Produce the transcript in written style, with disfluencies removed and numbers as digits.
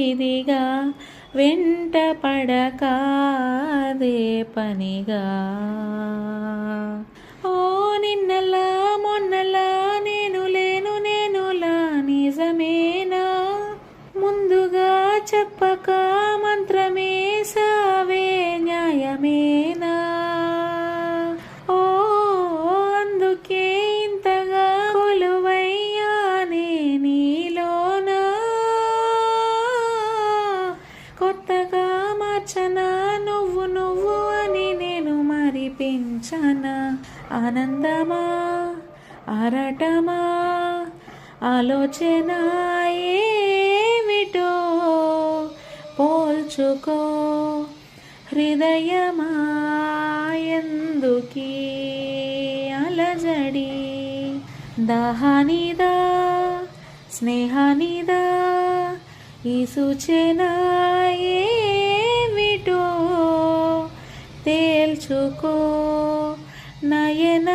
ఇదిగా వెంట పడకాదే పనిగా. ఓ నిన్నలా మొన్నలా నేను లేను నేనులా నిజమేనా, ముందుగా చెప్పక మంత్రమే సావే న్యాయమేనా. ఓ అందుకే ఇంతగా కొలువయ్యానే నీలోనా, కొత్తగా మార్చనా నువ్వు నువ్వు అని నేను మరిపించనా. ఆనందమా ఆరాటమా ఆలోచన ఏమిటో పోల్చుకో, హృదయమా ఎందుకీ అలజడి. దాహానిదా స్నేహానిదా ఈ సూచన ఏమిటో తేల్చుకో, నయన